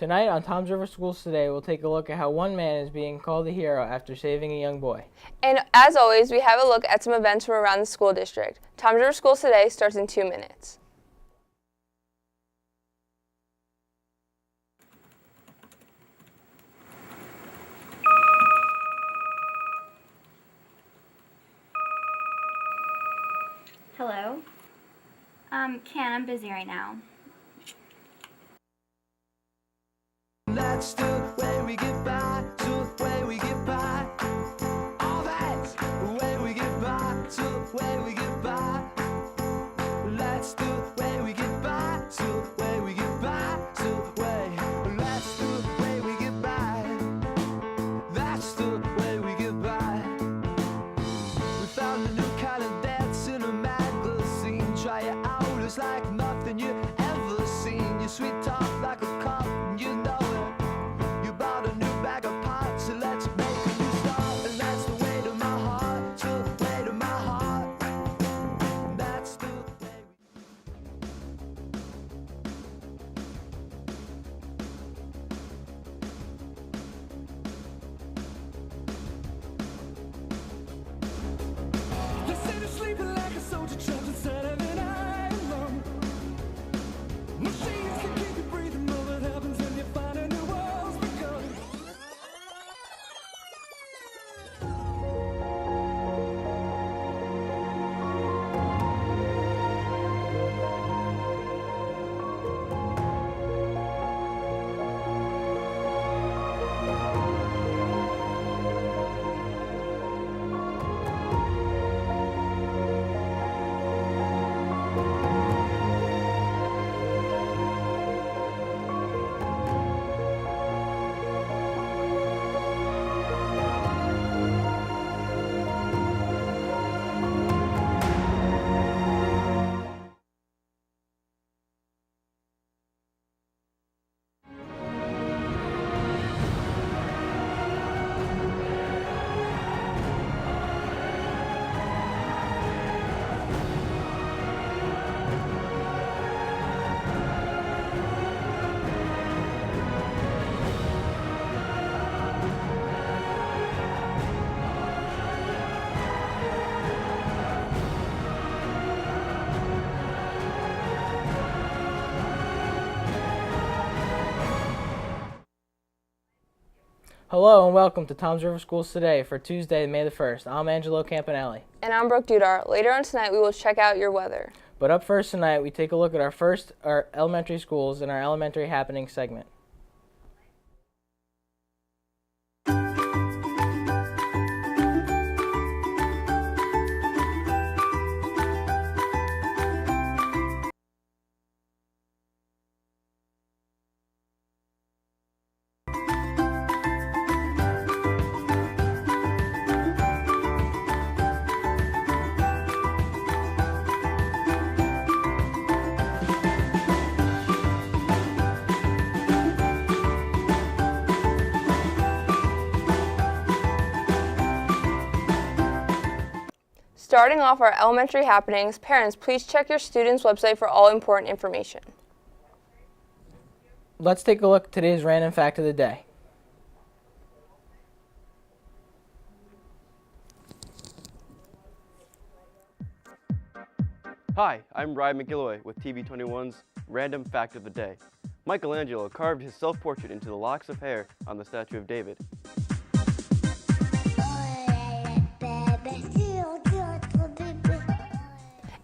Tonight on Tom's River Schools Today, we'll take a look at how one man is being called a hero after saving a young boy. And as always, we have a look at some events from around the school district. Tom's River Schools Today starts in 2 minutes. Hello? Ken, I'm busy right now. That's the way we get by, the way we get by. All that's the way we get by, the way we get by. That's the way we get by, the way we get by, the way. That's the way we get by. That's the way we get by. We found a new kind of dance in a magazine. Try it out, it's like nothing you ever seen. Your sweet talk like a cup, you know. Hello and welcome to Tom's River Schools Today for Tuesday, May the 1st. I'm Angelo Campanelli. And I'm Brooke Dudar. Later on tonight, we will check out your weather. But up first tonight, we take a look at our elementary schools in our elementary happenings segment. Starting off our elementary happenings, parents, please check your student's website for all important information. Let's take a look at today's random fact of the day. Hi, I'm Ryan McGilloway with TV21's Random Fact of the Day. Michelangelo carved his self-portrait into the locks of hair on the statue of David.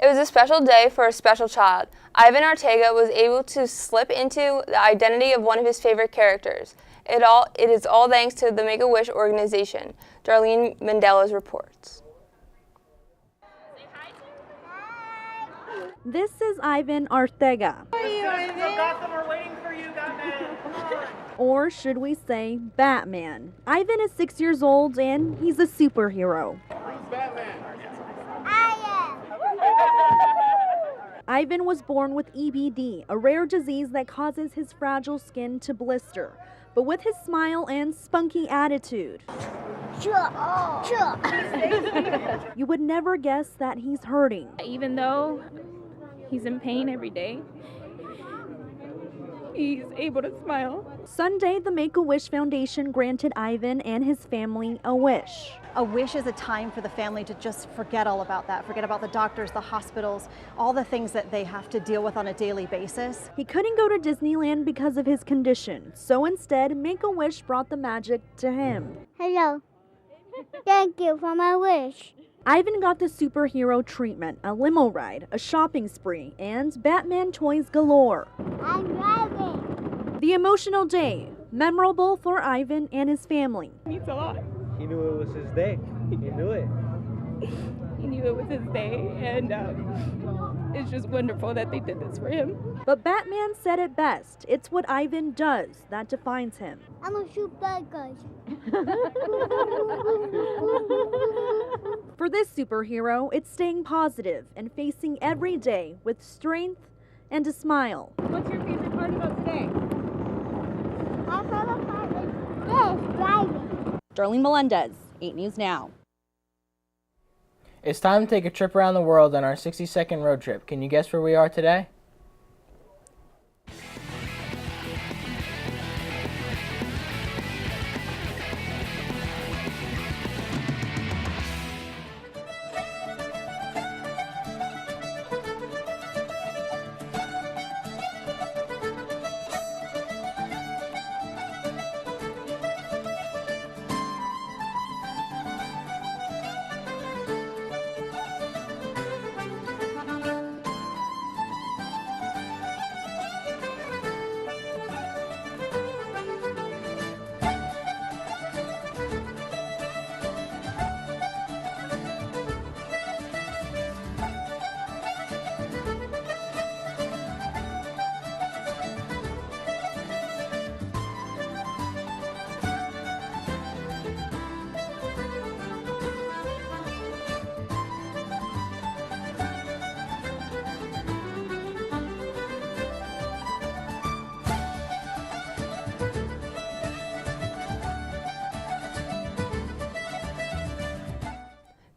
It was a special day for a special child. Ivan Ortega was able to slip into the identity of one of his favorite characters. It is all thanks to the Make-A-Wish organization. Darlene Mandela's reports. This is Ivan Ortega. Gotham are waiting for you, Batman. Come on. Or should we say Batman? Ivan is 6 years old and he's a superhero. Who's Batman? Ivan was born with EBD, a rare disease that causes his fragile skin to blister. But with his smile and spunky attitude, you would never guess that he's hurting. Even though he's in pain every day, he's able to smile. Sunday, the Make-A-Wish Foundation granted Ivan and his family a wish. A wish is a time for the family to just forget all about that, forget about the doctors, the hospitals, all the things that they have to deal with on a daily basis. He couldn't go to Disneyland because of his condition, so instead, Make-A-Wish brought the magic to him. Hello. Thank you for my wish. Ivan got the superhero treatment, a limo ride, a shopping spree, and Batman toys galore. I'm driving. The emotional day, memorable for Ivan and his family. It means a lot. He knew it was his day. He knew it. He knew it was his day, and it's just wonderful that they did this for him. But Batman said it best. It's what Ivan does that defines him. I'm gonna shoot bad guys. For this superhero, it's staying positive and facing every day with strength and a smile. What's your favorite part about today? My favorite part is this, driving. Darlene Melendez, 8 News Now. It's time to take a trip around the world on our 60-second road trip. Can you guess where we are today?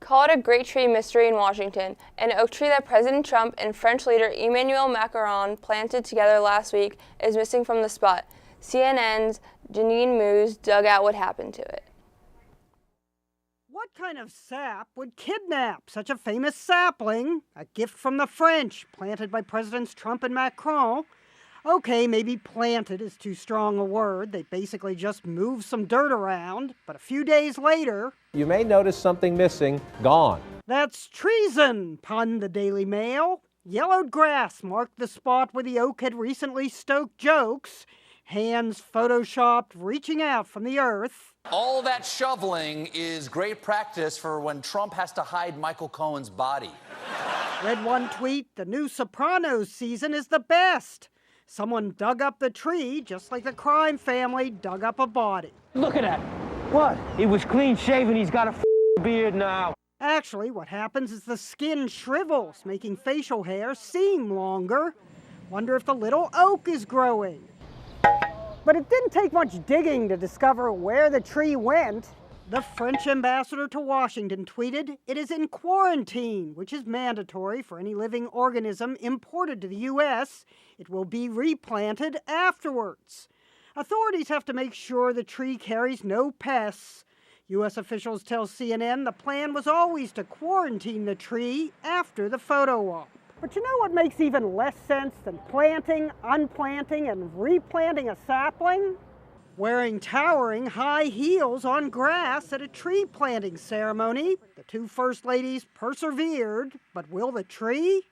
Call it a great tree mystery in Washington. An oak tree that President Trump and French leader Emmanuel Macron planted together last week is missing from the spot. CNN's Janine Moos dug out what happened to it. What kind of sap would kidnap such a famous sapling? A gift from the French, planted by Presidents Trump and Macron. Okay, maybe planted is too strong a word. They basically just moved some dirt around. But a few days later... You may notice something missing, gone. That's treason, punned the Daily Mail. Yellowed grass marked the spot where the oak had recently stoked jokes. Hands photoshopped reaching out from the earth. All that shoveling is great practice for when Trump has to hide Michael Cohen's body. Read one tweet, the new Sopranos season is the best. Someone dug up the tree just like the crime family dug up a body. Look at that. What? He was clean shaven. He's got a beard now. Actually, what happens is the skin shrivels, making facial hair seem longer. Wonder if the little oak is growing. But it didn't take much digging to discover where the tree went. The French ambassador to Washington tweeted, "It is in quarantine, which is mandatory for any living organism imported to the U.S. It will be replanted afterwards. Authorities have to make sure the tree carries no pests." U.S. officials tell CNN the plan was always to quarantine the tree after the photo op. But you know what makes even less sense than planting, unplanting, and replanting a sapling? Wearing towering high heels on grass at a tree planting ceremony. The two first ladies persevered, but will the tree?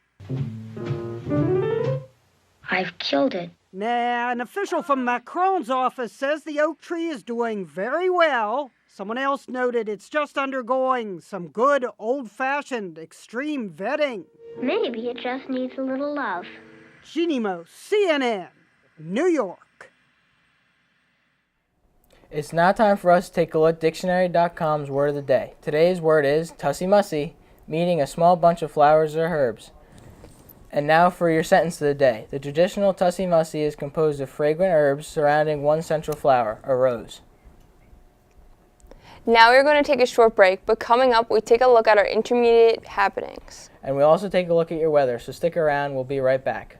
I've killed it. Nah, an official from Macron's office says the oak tree is doing very well. Someone else noted it's just undergoing some good old-fashioned extreme vetting. Maybe it just needs a little love. Jeannie Mo, CNN, New York. It's now time for us to take a look at dictionary.com's word of the day. Today's word is tussie-mussy, meaning a small bunch of flowers or herbs. And now for your sentence of the day. The traditional tussie-mussy is composed of fragrant herbs surrounding one central flower, a rose. Now we're going to take a short break, but coming up we take a look at our intermediate happenings. And we also take a look at your weather, so stick around, we'll be right back.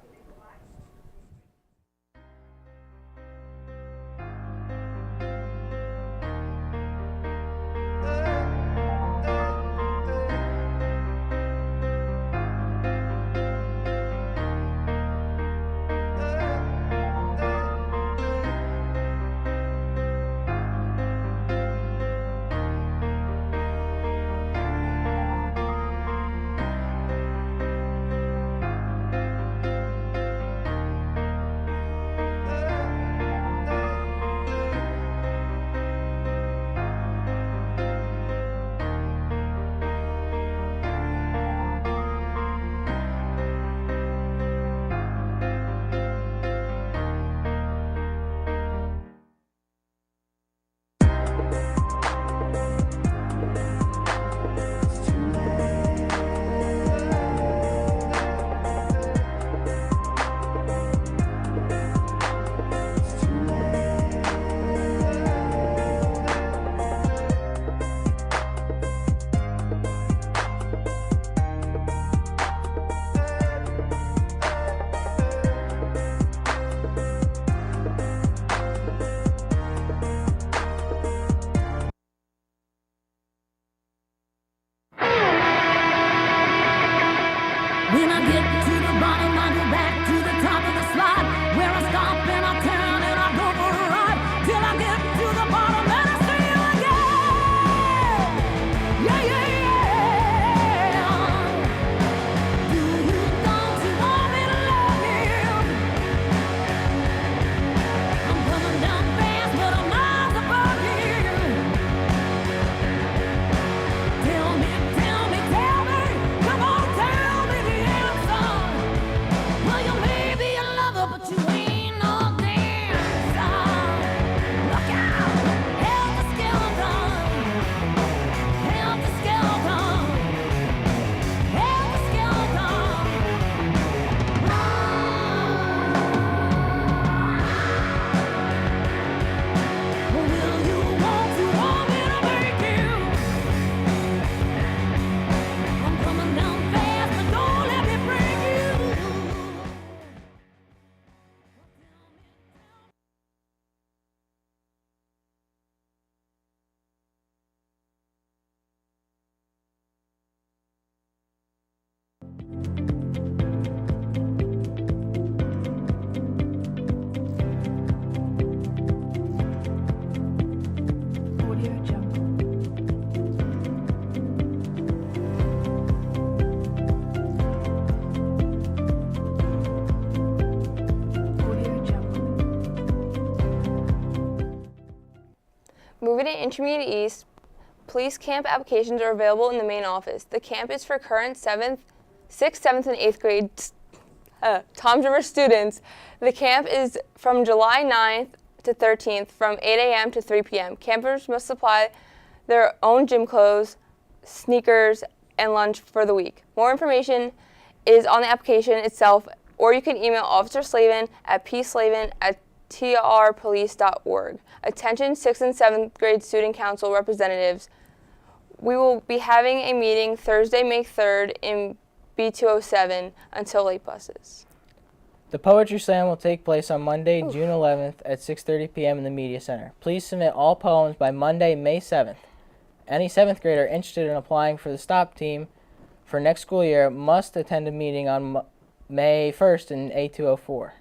Moving to Intermediate East, police camp applications are available in the main office. The camp is for current 6th, 7th, and 8th grade Toms River students. The camp is from July 9th to 13th from 8 a.m. to 3 p.m. Campers must supply their own gym clothes, sneakers, and lunch for the week. More information is on the application itself, or you can email Officer Slavin at pslavin@trpolice.org. Attention 6th and 7th grade student council representatives. We will be having a meeting Thursday, May 3rd in B207 until late buses. The Poetry Slam will take place on Monday, June 11th at 6:30 p.m. in the Media Center. Please submit all poems by Monday, May 7th. Any 7th grader interested in applying for the STOP team for next school year must attend a meeting on May 1st in A204.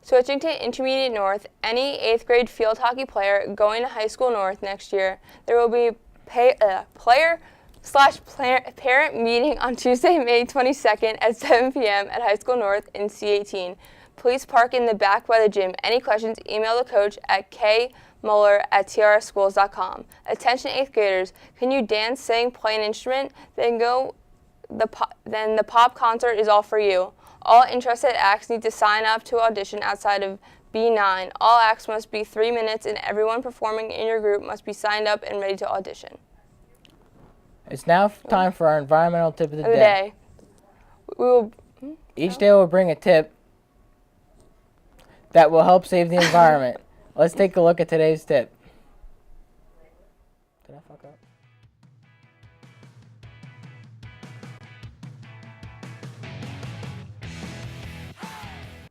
Switching to Intermediate North, any 8th grade field hockey player going to High School North next year, there will be player/parent meeting on Tuesday, May 22nd at 7 p.m. at High School North in C18. Please park in the back by the gym. Any questions, email the coach at kmuller@trschools.com. Attention 8th graders, can you dance, sing, play an instrument? Then the pop concert is all for you. All interested acts need to sign up to audition outside of B9. All acts must be 3 minutes, and everyone performing in your group must be signed up and ready to audition. It's now time for our environmental tip of the day. Each day we'll bring a tip that will help save the environment. Let's take a look at today's tip. Did I fuck up?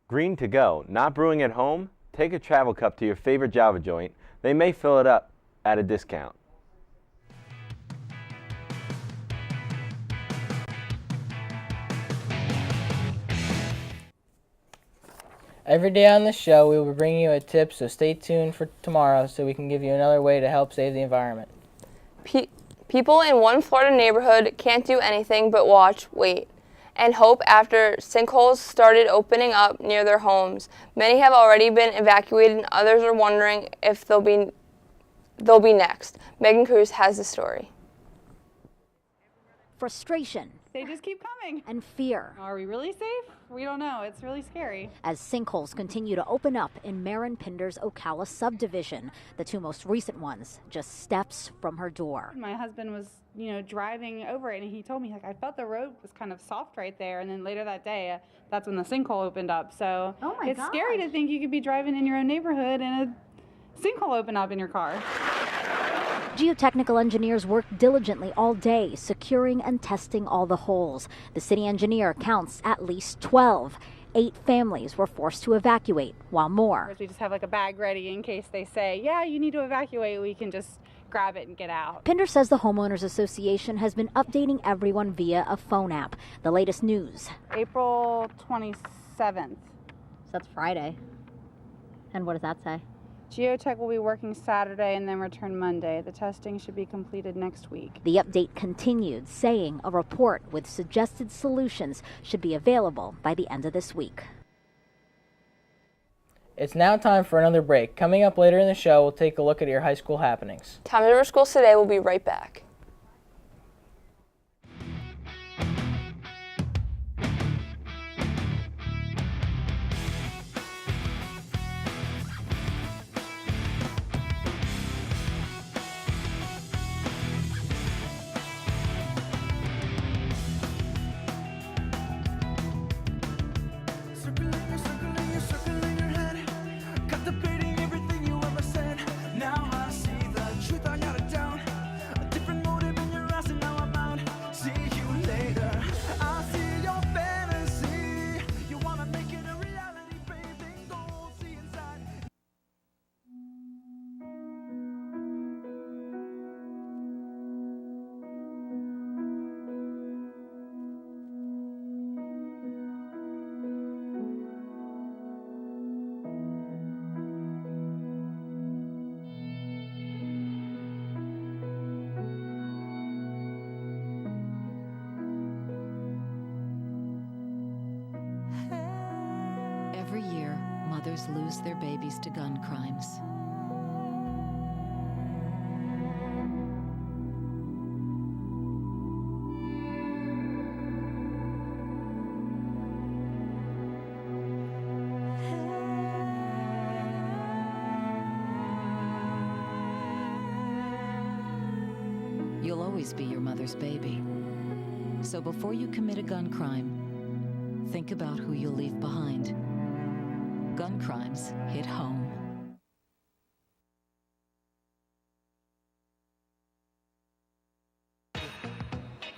Green to go. Not brewing at home? Take a travel cup to your favorite Java joint. They may fill it up at a discount. Every day on the show, we will be bringing you a tip, so stay tuned for tomorrow so we can give you another way to help save the environment. People in one Florida neighborhood can't do anything but watch, wait, and hope after sinkholes started opening up near their homes. Many have already been evacuated, and others are wondering if they'll be next. Megan Cruz has the story. Frustration. They just keep coming. And fear. Are we really safe? We don't know. It's really scary. As sinkholes continue to open up in Marin Pinder's Ocala subdivision, the two most recent ones just steps from her door. My husband was, driving over it, and he told me, I felt the road was kind of soft right there. And then later that day, that's when the sinkhole opened up. So it's scary to think you could be driving in your own neighborhood and a sinkhole open up in your car. Geotechnical engineers worked diligently all day, securing and testing all the holes. The city engineer counts at least 12. 8 families were forced to evacuate, while more. We just have a bag ready in case they say, yeah, you need to evacuate. We can just grab it and get out. Pinder says the Homeowners Association has been updating everyone via a phone app. The latest news. April 27th. So that's Friday. And what does that say? Geotech will be working Saturday and then return Monday. The testing should be completed next week. The update continued, saying a report with suggested solutions should be available by the end of this week. It's now time for another break. Coming up later in the show, we'll take a look at your high school happenings. Toms River Schools Today will be right back. Every year, mothers lose their babies to gun crimes. always be your mother's baby. So before you commit a gun crime, think about who you'll leave behind. Gun crimes hit home.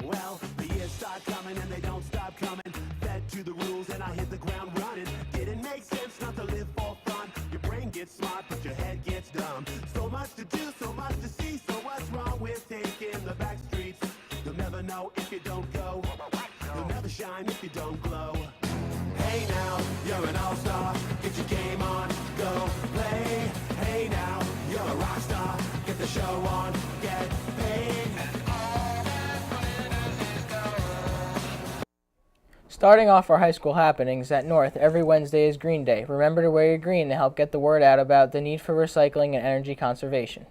Well, the years start coming and they don't stop coming. Fed to the rules and I hit the ground running. Didn't make sense not to live for fun. Your brain gets smart but your head gets dumb. So much to do, so much to see. So what's wrong with taking the back streets? You'll never know if you don't go. You'll never shine if you don't glow. Hey now, you're an all-star. Get your game on, go play. Hey now, you're a rock star. Get the show on, get paid. Starting off our high school happenings at North, every Wednesday is Green Day. Remember to wear your green to help get the word out about the need for recycling and energy conservation.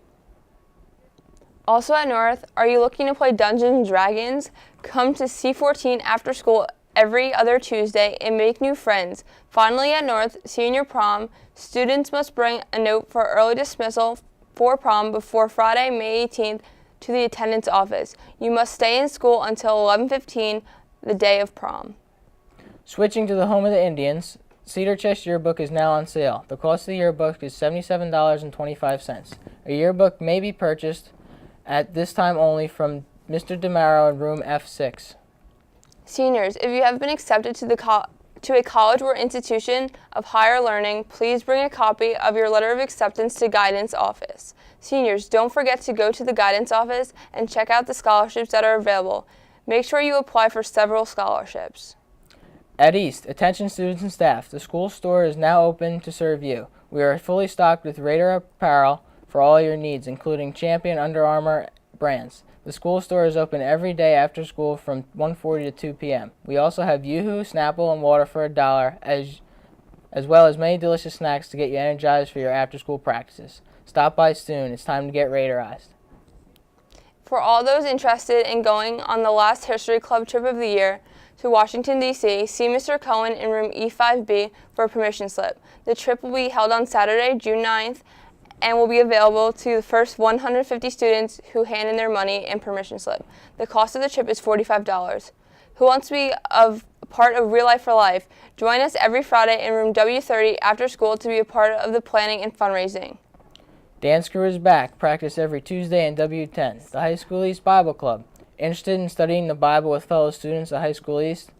Also at North, are you looking to play Dungeons and Dragons? Come to C14 after school every other Tuesday and make new friends. Finally at North, senior prom, students must bring a note for early dismissal for prom before Friday, May 18th to the attendance office. You must stay in school until 11:15 the day of prom. Switching to the home of the Indians, Cedar Chest Yearbook is now on sale. The cost of the yearbook is $77.25. A yearbook may be purchased at this time only from Mr. DeMaro in room F6. Seniors, if you have been accepted to a college or institution of higher learning, please bring a copy of your letter of acceptance to guidance office. Seniors, don't forget to go to the guidance office and check out the scholarships that are available. Make sure you apply for several scholarships. At East, attention students and staff, the school store is now open to serve you. We are fully stocked with Raider apparel for all your needs, including Champion, Under Armour brands. The school store is open every day after school from 1:40 to 2 p.m. We also have Yoo-Hoo, Snapple, and water for $1, as well as many delicious snacks to get you energized for your after-school practices. Stop by soon. It's time to get Raiderized. For all those interested in going on the last History Club trip of the year to Washington, D.C., see Mr. Cohen in room E5B for a permission slip. The trip will be held on Saturday, June 9th, and will be available to the first 150 students who hand in their money and permission slip. The cost of the trip is $45. Who wants to be a part of Real Life for Life? Join us every Friday in room W30 after school to be a part of the planning and fundraising. Dance Crew is back. Practice every Tuesday in W10. The High School East Bible Club. Interested in studying the Bible with fellow students at High School East?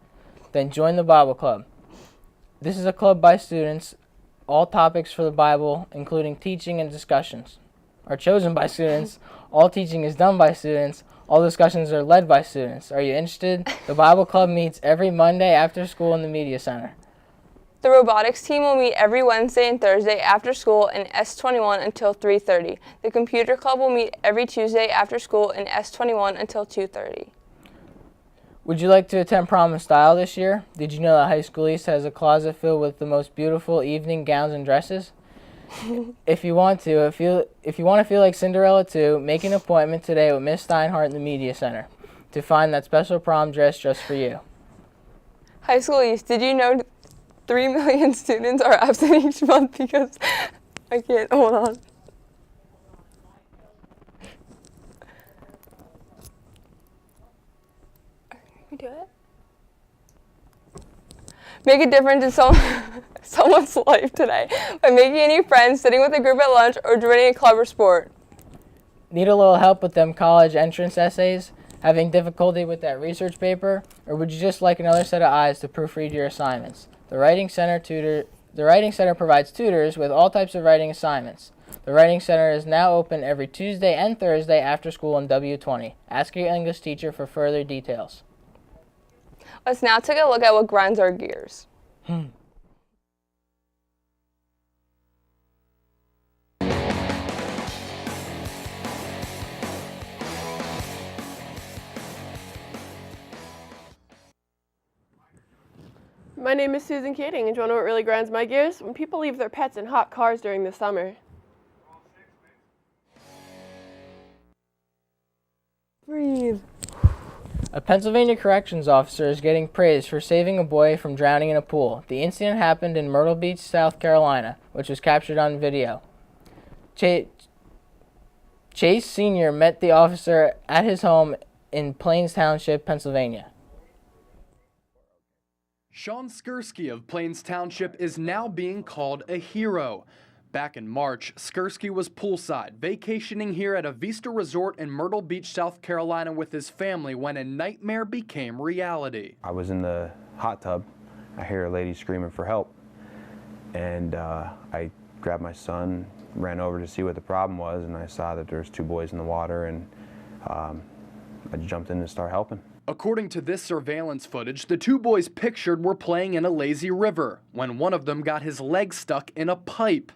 Then join the Bible Club. This is a club by students. All topics for the Bible, including teaching and discussions, are chosen by students. All teaching is done by students. All discussions are led by students. Are you interested? The Bible Club meets every Monday after school in the Media Center. The robotics team will meet every Wednesday and Thursday after school in S21 until 3:30. The computer club will meet every Tuesday after school in S21 until 2:30. Would you like to attend prom in style this year? Did you know that High School East has a closet filled with the most beautiful evening gowns and dresses? If you want to feel like Cinderella too, make an appointment today with Miss Steinhardt in the Media Center to find that special prom dress just for you. High School East, did you know 3 million students are absent each month because I can't, hold on. Can we do it? Make a difference in someone's life today by making any friends, sitting with a group at lunch, or joining a club or sport. Need a little help with them college entrance essays? Having difficulty with that research paper? Or would you just like another set of eyes to proofread your assignments? The Writing Center provides tutors with all types of writing assignments. The Writing Center is now open every Tuesday and Thursday after school in W20. Ask your English teacher for further details. Let's now take a look at what grinds our gears. My name is Susan Keating, and do you want to know what really grinds my gears? When people leave their pets in hot cars during the summer. Breathe. A Pennsylvania corrections officer is getting praised for saving a boy from drowning in a pool. The incident happened in Myrtle Beach, South Carolina, which was captured on video. Chase Chase Sr. met the officer at his home in Plains Township, Pennsylvania. Sean Skursky of Plains Township is now being called a hero. Back in March, Skursky was poolside, vacationing here at a Vista Resort in Myrtle Beach, South Carolina with his family when a nightmare became reality. I was in the hot tub. I hear a lady screaming for help. And I grabbed my son, ran over to see what the problem was, and I saw that there was 2 boys in the water, and I jumped in to start helping. According to this surveillance footage, the 2 boys pictured were playing in a lazy river when one of them got his leg stuck in a pipe.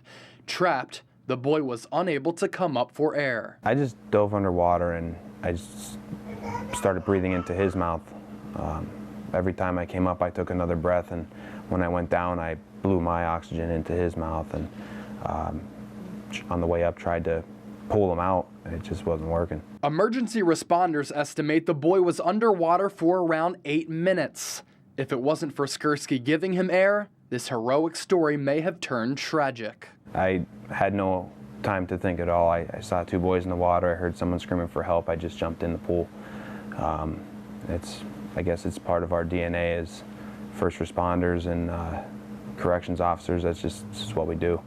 Trapped, the boy was unable to come up for air. I just dove underwater and I just started breathing into his mouth. Every time I came up, I took another breath, and when I went down, I blew my oxygen into his mouth, and on the way up tried to pull him out, and it just wasn't working. Emergency responders estimate the boy was underwater for around 8 minutes. If it wasn't for Skursky giving him air, this heroic story may have turned tragic. I had no time to think at all. I saw 2 boys in the water. I heard someone screaming for help. I just jumped in the pool. I guess it's part of our DNA as first responders and corrections officers. That's just what we do.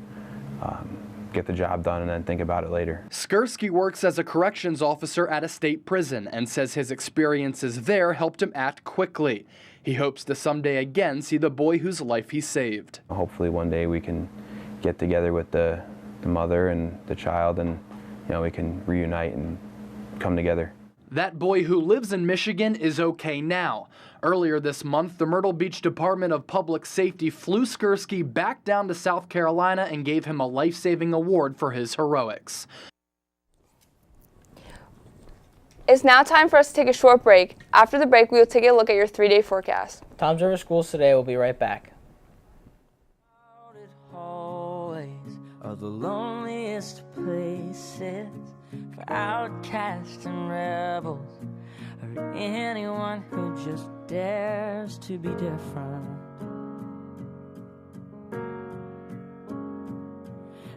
Get the job done and then think about it later. Skursky works as a corrections officer at a state prison and says his experiences there helped him act quickly. He hopes to someday again see the boy whose life he saved. Hopefully one day we can get together with the mother and the child, and we can reunite and come together. That boy who lives in Michigan is okay now. Earlier this month, the Myrtle Beach Department of Public Safety flew Skursky back down to South Carolina and gave him a life-saving award for his heroics. It's now time for us to take a short break. After the break, we will take a look at your 3-day forecast. Tom's River Schools Today will be right back. Are the loneliest places for outcasts and rebels, or anyone who just dares to be different.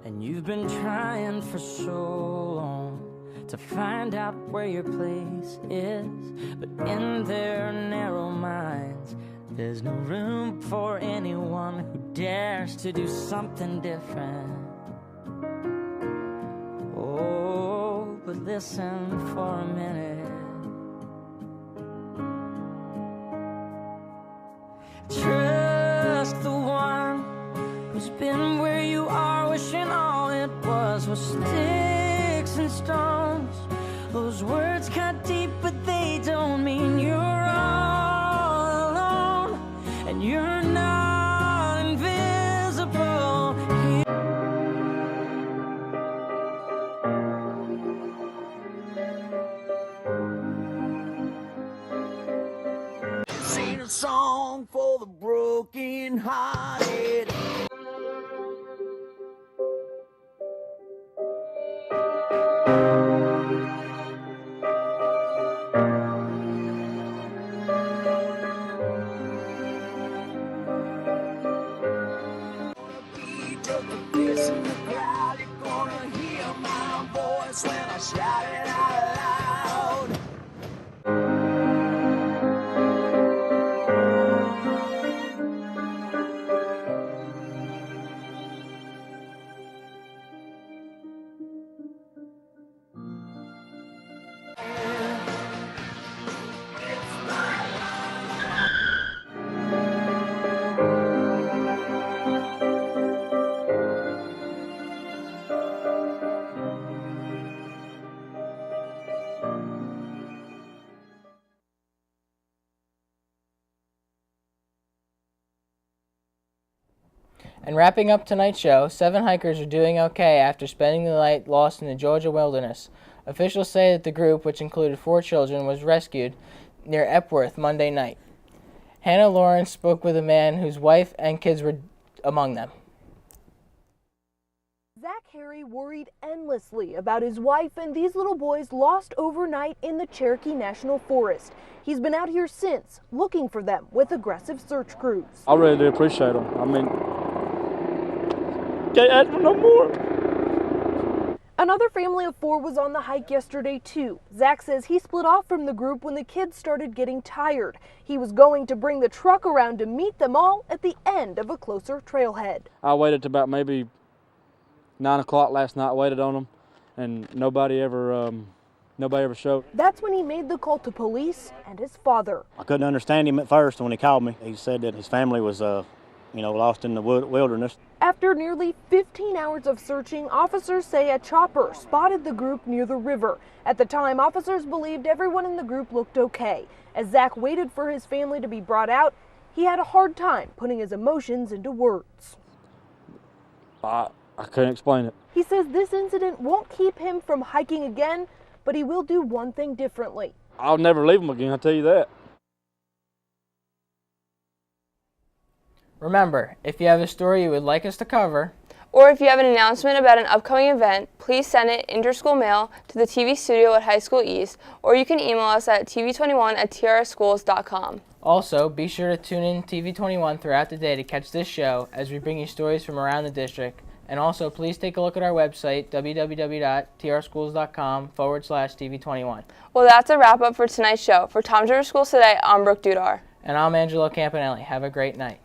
And you've been trying for so long to find out where your place is, but in their narrow minds there's no room for anyone who dares to do something different. Oh, but listen for a minute. Trust the one who's been where you are, wishing all it was sticks and stones. Those words cut deep, but they don't mean you're all alone, and you're not invisible. Sing a song for the broken hearted. When I shout it out loud. And wrapping up tonight's show, 7 hikers are doing okay after spending the night lost in the Georgia wilderness. Officials say that the group, which included 4 children, was rescued near Epworth Monday night. Hannah Lawrence spoke with a man whose wife and kids were among them. Zach Harry worried endlessly about his wife and these little boys lost overnight in the Cherokee National Forest. He's been out here since, looking for them with aggressive search crews. I really do appreciate them. I mean, can't ask for no more. Another family of 4 was on the hike yesterday too. Zach says he split off from the group when the kids started getting tired. He was going to bring the truck around to meet them all at the end of a closer trailhead. I waited to about maybe 9 o'clock last night, waited on them, and nobody ever showed. That's when he made the call to police and his father. I couldn't understand him at first when he called me. He said that his family was lost in the wilderness. After nearly 15 hours of searching, officers say a chopper spotted the group near the river. At the time, officers believed everyone in the group looked okay. As Zach waited for his family to be brought out, he had a hard time putting his emotions into words. I couldn't explain it. He says this incident won't keep him from hiking again, but he will do one thing differently. I'll never leave them again, I'll tell you that. Remember, if you have a story you would like us to cover, or if you have an announcement about an upcoming event, please send it interschool mail to the TV studio at High School East, or you can email us at tv21@trschools.com. Also, be sure to tune in TV21 throughout the day to catch this show as we bring you stories from around the district. And also, please take a look at our website, www.trschools.com/TV21. Well, that's a wrap up for tonight's show. For Tom's River Schools Today, I'm Brooke Dudar. And I'm Angelo Campanelli. Have a great night.